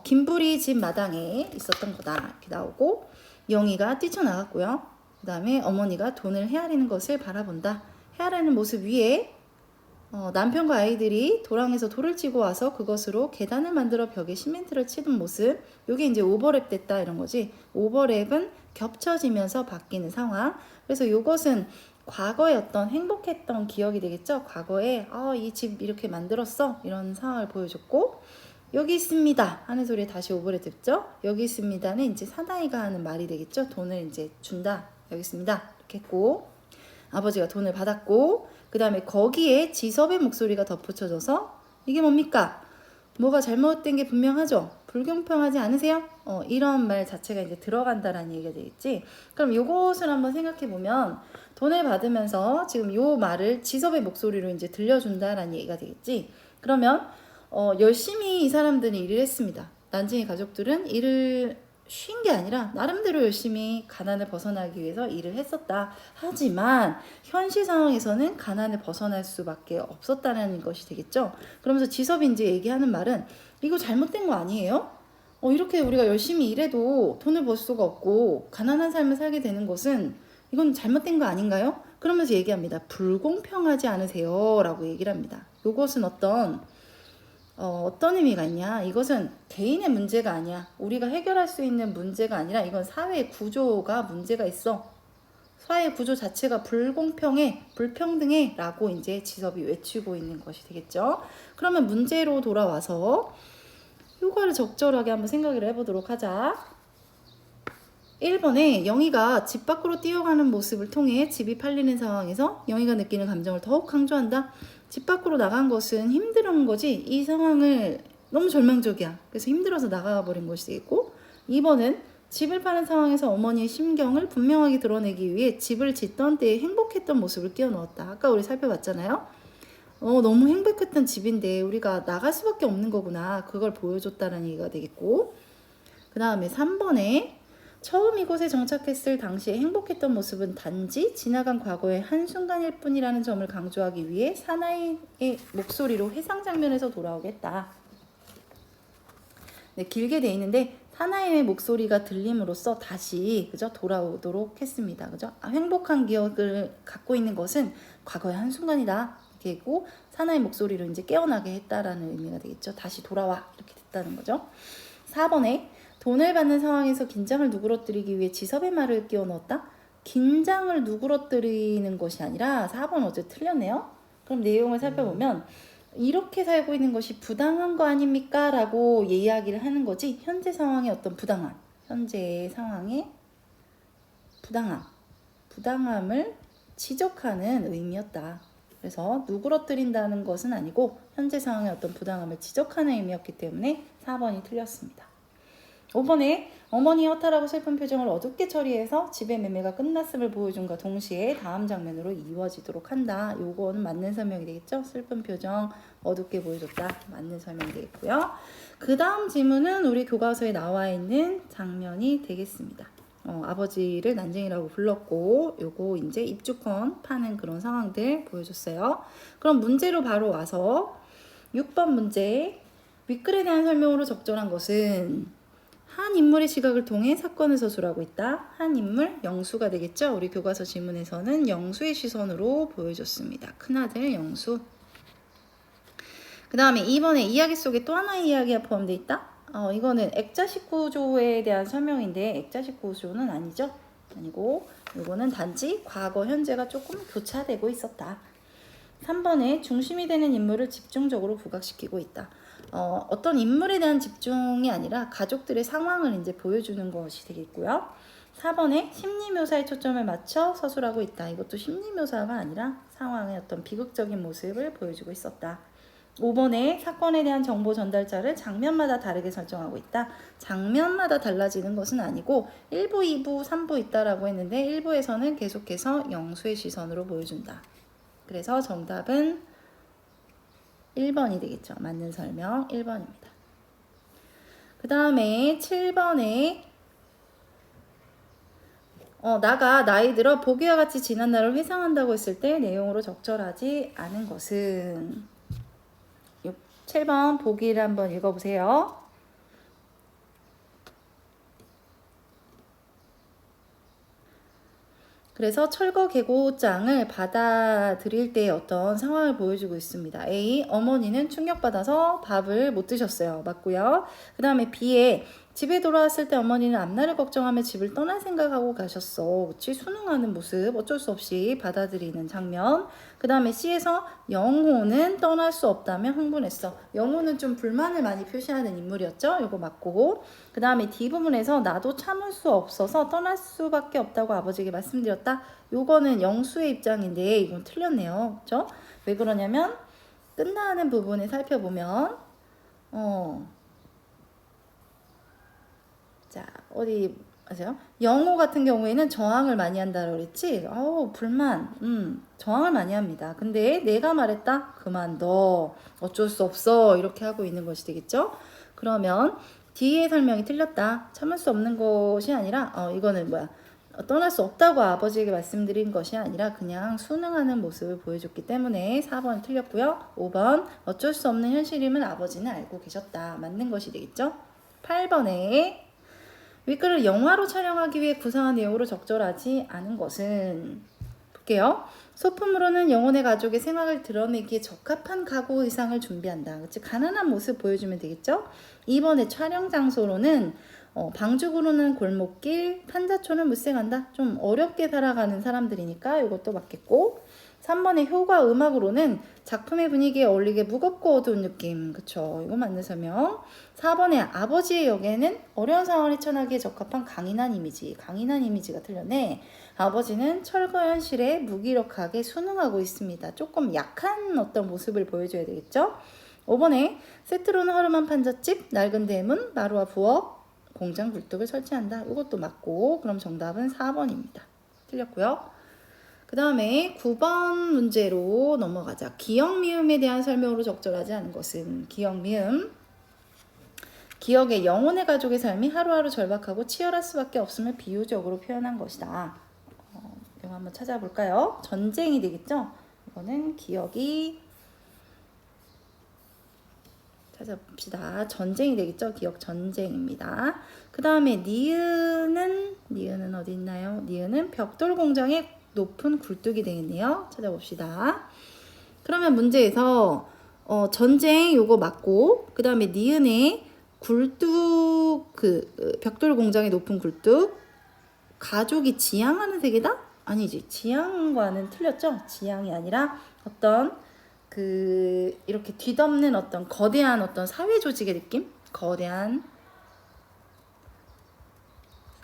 김불이 집 마당에 있었던 거다 이렇게 나오고 영희가 뛰쳐나갔고요. 그 다음에 어머니가 돈을 헤아리는 것을 바라본다. 헤아리는 모습 위에 남편과 아이들이 도랑에서 돌을 치고 와서 그것으로 계단을 만들어 벽에 시멘트를 치는 모습. 이게 이제 오버랩 됐다 이런 거지. 오버랩은 겹쳐지면서 바뀌는 상황. 그래서 이것은 과거에 어떤 행복했던 기억이 되겠죠. 과거에 이 집 이렇게 만들었어 이런 상황을 보여줬고 여기 있습니다 하는 소리에 다시 오버랩 됐죠. 여기 있습니다는 이제 사나이가 하는 말이 되겠죠. 돈을 이제 준다. 여기 있습니다 이렇게 했고 아버지가 돈을 받았고 그 다음에 거기에 지섭의 목소리가 덧붙여져서 이게 뭡니까? 뭐가 잘못된 게 분명하죠? 불공평하지 않으세요? 이런 말 자체가 이제 들어간다라는 얘기가 되겠지. 그럼 이것을 한번 생각해 보면 돈을 받으면서 지금 요 말을 지섭의 목소리로 이제 들려준다라는 얘기가 되겠지. 그러면 열심히 이 사람들이 일을 했습니다. 난징이 가족들은 일을 쉰 게 아니라 나름대로 열심히 가난을 벗어나기 위해서 일을 했었다. 하지만 현실 상황에서는 가난을 벗어날 수밖에 없었다는 것이 되겠죠. 그러면서 지섭이 이제 얘기하는 말은 이거 잘못된 거 아니에요? 이렇게 우리가 열심히 일해도 돈을 벌 수가 없고 가난한 삶을 살게 되는 것은 이건 잘못된 거 아닌가요? 그러면서 얘기합니다. 불공평하지 않으세요? 라고 얘기를 합니다. 이것은 어떤 의미가 있냐? 이것은 개인의 문제가 아니야. 우리가 해결할 수 있는 문제가 아니라 이건 사회의 구조가 문제가 있어. 사회 구조 자체가 불공평해, 불평등해 라고 이제 지섭이 외치고 있는 것이 되겠죠. 그러면 문제로 돌아와서 효과를 적절하게 한번 생각을 해보도록 하자. 1번에 영희가 집 밖으로 뛰어가는 모습을 통해 집이 팔리는 상황에서 영희가 느끼는 감정을 더욱 강조한다. 집 밖으로 나간 것은 힘든 거지 이 상황을 너무 절망적이야. 그래서 힘들어서 나가 버린 것이 되겠고 2번은 집을 파는 상황에서 어머니의 심경을 분명하게 드러내기 위해 집을 짓던 때에 행복했던 모습을 끼워 넣었다. 아까 우리 살펴봤잖아요. 너무 행복했던 집인데 우리가 나갈 수밖에 없는 거구나. 그걸 보여줬다는 얘기가 되겠고 그 다음에 3번에 처음 이곳에 정착했을 당시에 행복했던 모습은 단지 지나간 과거의 한순간일 뿐이라는 점을 강조하기 위해 사나이의 목소리로 회상 장면에서 돌아오겠다. 네, 길게 돼 있는데 사나이의 목소리가 들림으로써 다시 그죠? 돌아오도록 했습니다. 그죠? 행복한 기억을 갖고 있는 것은 과거의 한순간이다. 이렇게 했고 사나이 목소리로 이제 깨어나게 했다라는 의미가 되겠죠. 다시 돌아와 이렇게 됐다는 거죠. 4번에 돈을 받는 상황에서 긴장을 누그러뜨리기 위해 지섭의 말을 끼워 넣었다. 긴장을 누그러뜨리는 것이 아니라 4번 어제 틀렸네요. 그럼 내용을 살펴보면 이렇게 살고 있는 것이 부당한 거 아닙니까? 라고 이야기를 하는 거지 현재 상황의 어떤 부당함, 현재의 상황의 부당함을 지적하는 의미였다. 그래서 누그러뜨린다는 것은 아니고 현재 상황의 어떤 부당함을 지적하는 의미였기 때문에 4번이 틀렸습니다. 5번에 어머니의 허탈하고 슬픈 표정을 어둡게 처리해서 집의 매매가 끝났음을 보여준과 동시에 다음 장면으로 이어지도록 한다. 요거는 맞는 설명이 되겠죠? 슬픈 표정 어둡게 보여줬다. 맞는 설명이 되겠고요. 그 다음 지문은 우리 교과서에 나와 있는 장면이 되겠습니다. 아버지를 난쟁이라고 불렀고 요거 이제 입주권 파는 그런 상황들 보여줬어요. 그럼 문제로 바로 와서 6번 문제 윗글에 대한 설명으로 적절한 것은 한 인물의 시각을 통해 사건을 서술하고 있다. 한 인물, 영수가 되겠죠. 우리 교과서 지문에서는 영수의 시선으로 보여줬습니다. 큰아들 영수. 그 다음에 2번에 이야기 속에 또 하나의 이야기가 포함되어 있다. 이거는 액자식 구조에 대한 설명인데 액자식 구조는 아니죠? 아니고 이거는 단지 과거, 현재가 조금 교차되고 있었다. 3번에 중심이 되는 인물을 집중적으로 부각시키고 있다. 어떤 인물에 대한 집중이 아니라 가족들의 상황을 이제 보여주는 것이 되겠고요. 4번에 심리 묘사에 초점을 맞춰 서술하고 있다. 이것도 심리 묘사가 아니라 상황의 어떤 비극적인 모습을 보여주고 있었다. 5번에 사건에 대한 정보 전달자를 장면마다 다르게 설정하고 있다. 장면마다 달라지는 것은 아니고 1부, 2부, 3부 있다라고 했는데 1부에서는 계속해서 영수의 시선으로 보여준다. 그래서 정답은 1번이 되겠죠. 맞는 설명 1번입니다. 그 다음에 7번에 나가 나이 들어 보기와 같이 지난 날을 회상한다고 했을 때 내용으로 적절하지 않은 것은 7번 보기를 한번 읽어보세요. 그래서 철거 계고장을 받아들일 때의 어떤 상황을 보여주고 있습니다. A. 어머니는 충격받아서 밥을 못 드셨어요. 맞고요. 그 다음에 B에 집에 돌아왔을 때 어머니는 앞날을 걱정하며 집을 떠날 생각하고 가셨어. 그치? 순응하는 모습 어쩔 수 없이 받아들이는 장면. 그 다음에 C에서 영호는 떠날 수 없다며 흥분했어. 영호는 좀 불만을 많이 표시하는 인물이었죠. 이거 맞고. 그 다음에 D 부분에서 나도 참을 수 없어서 떠날 수밖에 없다고 아버지에게 말씀드렸다. 요거는 영수의 입장인데 이건 틀렸네요. 그렇죠? 왜 그러냐면 끝나는 부분을 살펴보면 자, 어디 아세요? 영호 같은 경우에는 저항을 많이 한다고 그랬지? 불만. 저항을 많이 합니다. 근데 내가 말했다? 그만둬. 어쩔 수 없어. 이렇게 하고 있는 것이 되겠죠? 그러면 D의 설명이 틀렸다. 참을 수 없는 것이 아니라 이거는 뭐야? 떠날 수 없다고 아버지에게 말씀드린 것이 아니라 그냥 순응하는 모습을 보여줬기 때문에 4번 틀렸고요. 5번 어쩔 수 없는 현실임을 아버지는 알고 계셨다. 맞는 것이 되겠죠? 8번에 윗글을 영화로 촬영하기 위해 구상한 내용으로 적절하지 않은 것은 볼게요. 소품으로는 영혼의 가족의 생활을 드러내기에 적합한 가구 의상을 준비한다. 그치? 가난한 모습 보여주면 되겠죠? 2번의 촬영 장소로는 방죽으로는 골목길, 판자촌을 물색한다. 좀 어렵게 살아가는 사람들이니까 이것도 맞겠고 3번의 효과 음악으로는 작품의 분위기에 어울리게 무겁고 어두운 느낌. 그쵸? 이거 맞는 설명. 4번의 아버지의 역에는 어려운 상황을 헤쳐나기에 적합한 강인한 이미지. 강인한 이미지가 틀렸네. 아버지는 철거 현실에 무기력하게 순응하고 있습니다. 조금 약한 어떤 모습을 보여줘야 되겠죠? 5번에 세트로는 허름한 판잣집, 낡은 대문, 마루와 부엌, 공장 굴뚝을 설치한다. 이것도 맞고 그럼 정답은 4번입니다. 틀렸고요. 그 다음에 9번 문제로 넘어가자. 기억 미음에 대한 설명으로 적절하지 않은 것은 기억 미음. 기억의 영혼의 가족의 삶이 하루하루 절박하고 치열할 수밖에 없음을 비유적으로 표현한 것이다. 이거 한번 찾아볼까요? 전쟁이 되겠죠? 이거는 기억이 찾아봅시다. 전쟁이 되겠죠? 기억 전쟁입니다. 그 다음에 니은은 어디 있나요? 니은은 벽돌 공장의 높은 굴뚝이 되겠네요. 찾아봅시다. 그러면 문제에서 전쟁 요거 맞고 그 다음에 니은의 굴뚝 벽돌 공장의 높은 굴뚝 가족이 지향하는 세계다? 아니지. 지향과는 틀렸죠? 지향이 아니라 어떤 이렇게 뒤덮는 어떤 거대한 어떤 사회 조직의 느낌? 거대한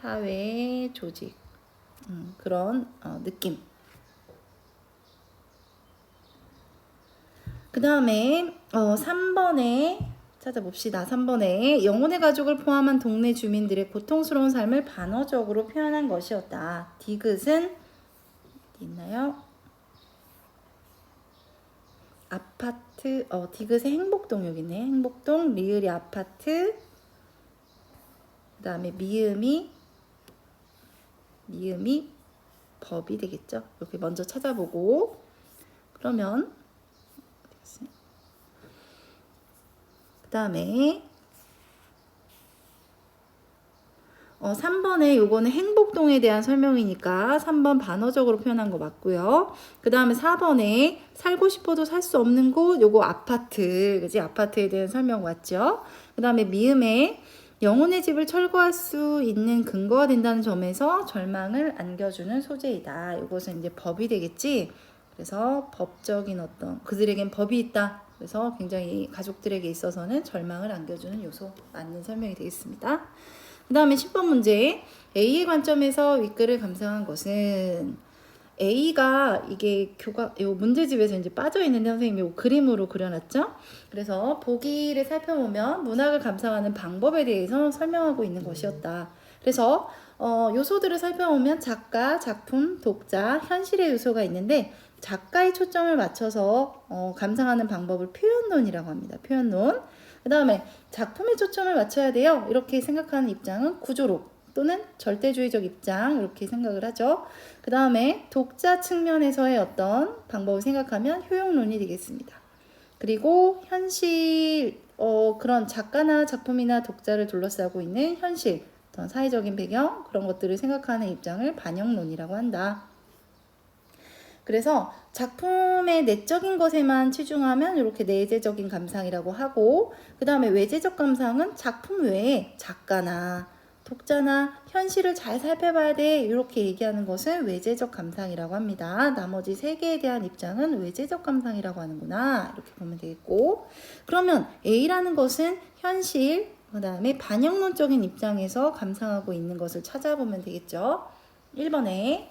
사회 조직 그런 느낌. 그 다음에 3번에 찾아봅시다. 3번에 영혼의 가족을 포함한 동네 주민들의 고통스러운 삶을 반어적으로 표현한 것이었다. 디귿은 있나요? 아파트, 디귿의 행복동 여기 있네. 행복동, 리을이 아파트, 그 다음에 미음이 법이 되겠죠. 이렇게 먼저 찾아보고 그러면 그 다음에 3번에 요거는 행복동에 대한 설명이니까 3번 반어적으로 표현한 거 맞고요. 그 다음에 4번에 살고 싶어도 살 수 없는 곳, 요거 아파트, 그지? 아파트에 대한 설명 맞죠? 그 다음에 미음에 영혼의 집을 철거할 수 있는 근거가 된다는 점에서 절망을 안겨주는 소재이다. 이것은 이제 법이 되겠지? 그래서 법적인 어떤, 그들에겐 법이 있다. 그래서 굉장히 가족들에게 있어서는 절망을 안겨주는 요소, 맞는 설명이 되겠습니다. 그 다음에 10번 문제. A의 관점에서 윗글을 감상한 것은 A가 이게 요 문제집에서 이제 빠져 있는데 선생님이 요 그림으로 그려놨죠? 그래서 보기를 살펴보면 문학을 감상하는 방법에 대해서 설명하고 있는 것이었다. 그래서 요소들을 살펴보면 작가, 작품, 독자, 현실의 요소가 있는데 작가의 초점을 맞춰서 감상하는 방법을 표현론이라고 합니다. 표현론. 그 다음에 작품에 초점을 맞춰야 돼요. 이렇게 생각하는 입장은 구조록 또는 절대주의적 입장 이렇게 생각을 하죠. 그 다음에 독자 측면에서의 어떤 방법을 생각하면 효용론이 되겠습니다. 그리고 현실 그런 작가나 작품이나 독자를 둘러싸고 있는 현실 어떤 사회적인 배경 그런 것들을 생각하는 입장을 반영론이라고 한다. 그래서 작품의 내적인 것에만 치중하면 이렇게 내재적인 감상이라고 하고 그 다음에 외재적 감상은 작품 외에 작가나 독자나 현실을 잘 살펴봐야 돼 이렇게 얘기하는 것을 외재적 감상이라고 합니다. 나머지 세 개에 대한 입장은 외재적 감상이라고 하는구나 이렇게 보면 되겠고 그러면 A라는 것은 현실 그 다음에 반영론적인 입장에서 감상하고 있는 것을 찾아보면 되겠죠. 1번에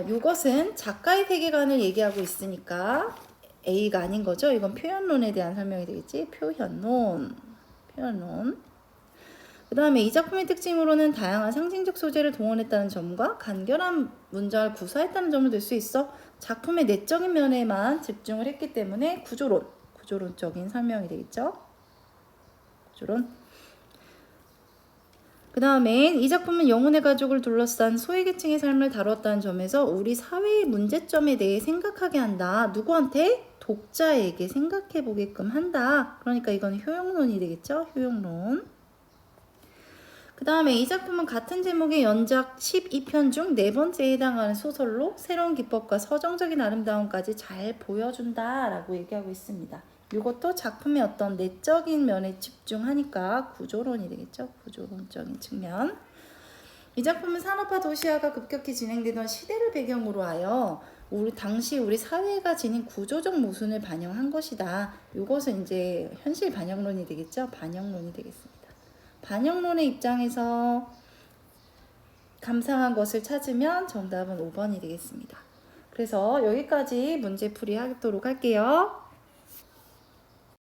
이것은 작가의 세계관을 얘기하고 있으니까 A가 아닌 거죠. 이건 표현론에 대한 설명이 되겠지. 표현론. 그 다음에 이 작품의 특징으로는 다양한 상징적 소재를 동원했다는 점과 간결한 문장을 구사했다는 점을 들 수 있어. 작품의 내적인 면에만 집중을 했기 때문에 구조론적인 설명이 되겠죠. 구조론. 그 다음에 이 작품은 영혼의 가족을 둘러싼 소외계층의 삶을 다뤘다는 점에서 우리 사회의 문제점에 대해 생각하게 한다. 누구한테? 독자에게 생각해 보게끔 한다. 그러니까 이건 효용론이 되겠죠? 효용론. 그 다음에 이 작품은 같은 제목의 연작 12편 중 4번째에 해당하는 소설로 새로운 기법과 서정적인 아름다움까지 잘 보여준다 라고 얘기하고 있습니다. 이것도 작품의 어떤 내적인 면에 집중하니까 구조론이 되겠죠. 구조론적인 측면. 이 작품은 산업화 도시화가 급격히 진행되던 시대를 배경으로 하여 당시 우리 사회가 지닌 구조적 모순을 반영한 것이다. 이것은 이제 현실 반영론이 되겠죠. 반영론이 되겠습니다. 반영론의 입장에서 감상한 것을 찾으면 정답은 5번이 되겠습니다. 그래서 여기까지 문제풀이 하도록 할게요.